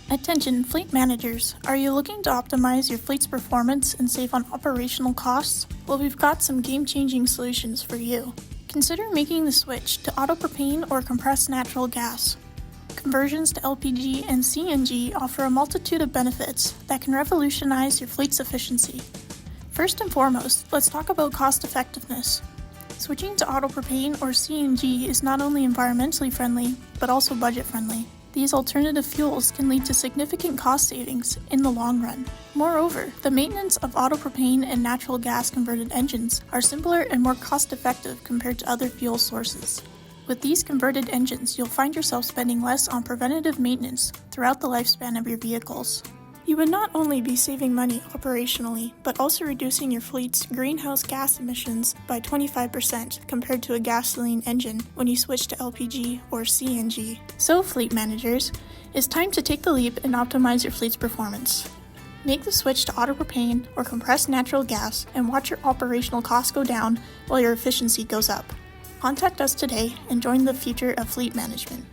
Attention fleet managers, are you looking to optimize your fleet's performance and save on operational costs? Well, we've got some game-changing solutions for you. Consider making the switch to auto propane or compressed natural gas. Conversions to LPG and CNG offer a multitude of benefits that can revolutionize your fleet's efficiency. First and foremost, let's talk about cost effectiveness. Switching to auto propane or CNG is not only environmentally friendly, but also budget friendly. These alternative fuels can lead to significant cost savings in the long run. Moreover, the maintenance of auto propane and natural gas converted engines are simpler and more cost-effective compared to other fuel sources. With these converted engines, you'll find yourself spending less on preventative maintenance throughout the lifespan of your vehicles. You would not only be saving money operationally, but also reducing your fleet's greenhouse gas emissions by 25% compared to a gasoline engine when you switch to LPG or CNG. So, fleet managers, it's time to take the leap and optimize your fleet's performance. Make the switch to auto propane or compressed natural gas and watch your operational costs go down while your efficiency goes up. Contact us today and join the future of fleet management.